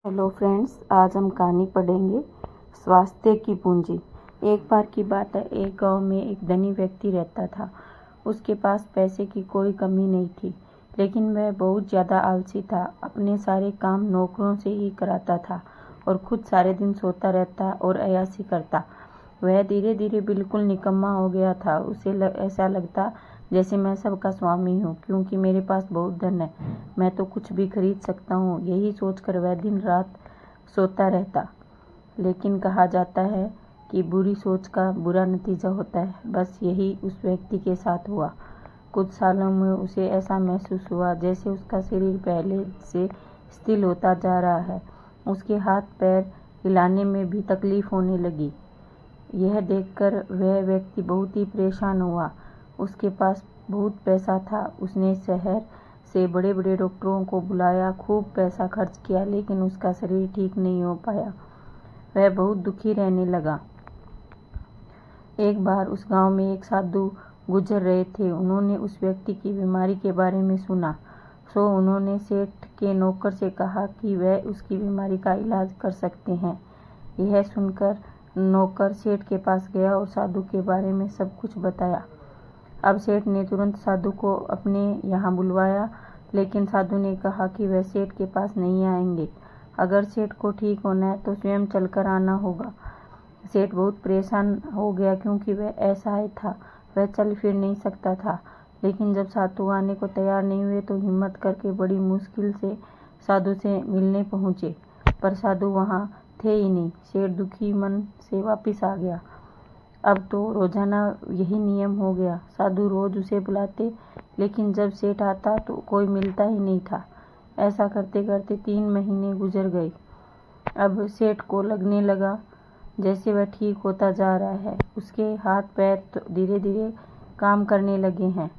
Hello friends, आज हम कहानी पढ़ेंगे स्वास्थ्य की पूंजी। एक बार की बात है, एक गांव में एक धनी व्यक्ति रहता था। उसके पास पैसे की कोई कमी नहीं थी, लेकिन वह बहुत ज़्यादा आलसी था। अपने सारे काम नौकरों से ही कराता था और खुद सारे दिन सोता रहता और अय्याशी करता। वह धीरे धीरे बिल्कुल निकम्मा हो गया था। उसे ऐसा लगता जैसे मैं सबका स्वामी हूँ, क्योंकि मेरे पास बहुत धन है, मैं तो कुछ भी खरीद सकता हूँ। यही सोचकर वह दिन रात सोता रहता। लेकिन कहा जाता है कि बुरी सोच का बुरा नतीजा होता है। बस यही उस व्यक्ति के साथ हुआ। कुछ सालों में उसे ऐसा महसूस हुआ जैसे उसका शरीर पहले से स्थिर होता जा रहा है। उसके हाथ पैर हिलाने में भी तकलीफ होने लगी। यह देखकर वह व्यक्ति बहुत ही परेशान हुआ। उसके पास बहुत पैसा था। उसने शहर से बड़े बड़े डॉक्टरों को बुलाया, खूब पैसा खर्च किया, लेकिन उसका शरीर ठीक नहीं हो पाया। वह बहुत दुखी रहने लगा। एक बार उस गांव में एक साधु गुजर रहे थे। उन्होंने उस व्यक्ति की बीमारी के बारे में सुना, सो उन्होंने सेठ के नौकर से कहा कि वह उसकी बीमारी का इलाज कर सकते हैं। यह सुनकर नौकर सेठ के पास गया और साधु के बारे में सब कुछ बताया। अब सेठ ने तुरंत साधु को अपने यहाँ बुलवाया, लेकिन साधु ने कहा कि वह सेठ के पास नहीं आएंगे। अगर सेठ को ठीक होना है तो स्वयं चलकर आना होगा। सेठ बहुत परेशान हो गया, क्योंकि वह असहाय था। वह चल फिर नहीं सकता था। लेकिन जब साधु आने को तैयार नहीं हुए तो हिम्मत करके बड़ी मुश्किल से साधु से मिलने पहुँचे, पर साधु वहाँ थे ही नहीं। सेठ दुखी मन से वापिस आ गया। अब तो रोजाना यही नियम हो गया। साधु रोज उसे बुलाते, लेकिन जब सेठ आता तो कोई मिलता ही नहीं था। ऐसा करते करते 3 महीने गुजर गए। अब सेठ को लगने लगा जैसे वह ठीक होता जा रहा है। उसके हाथ पैर तो धीरे धीरे काम करने लगे हैं।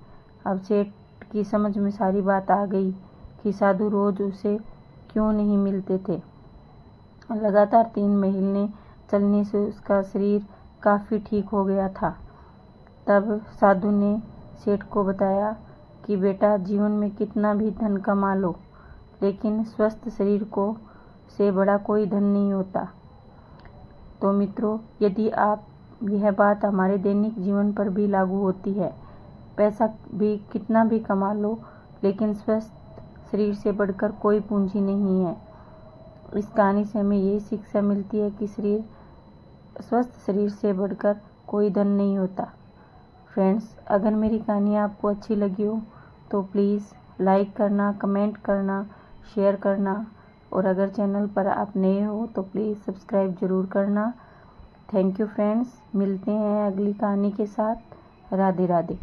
अब सेठ की समझ में सारी बात आ गई कि साधु रोज उसे क्यों नहीं मिलते थे। लगातार 3 महीने चलने से उसका शरीर काफ़ी ठीक हो गया था। तब साधु ने सेठ को बताया कि बेटा, जीवन में कितना भी धन कमा लो, लेकिन स्वस्थ शरीर को से बड़ा कोई धन नहीं होता। तो मित्रों, यदि आप यह बात हमारे दैनिक जीवन पर भी लागू होती है। पैसा भी कितना भी कमा लो, लेकिन स्वस्थ शरीर से बढ़कर कोई पूंजी नहीं है। इस कहानी से हमें यही शिक्षा मिलती है कि स्वस्थ शरीर से बढ़कर कोई धन नहीं होता। फ्रेंड्स, अगर मेरी कहानी आपको अच्छी लगी हो तो प्लीज़ लाइक करना, कमेंट करना, शेयर करना, और अगर चैनल पर आप नए हो तो प्लीज़ सब्सक्राइब ज़रूर करना। थैंक यू फ्रेंड्स, मिलते हैं अगली कहानी के साथ। राधे राधे।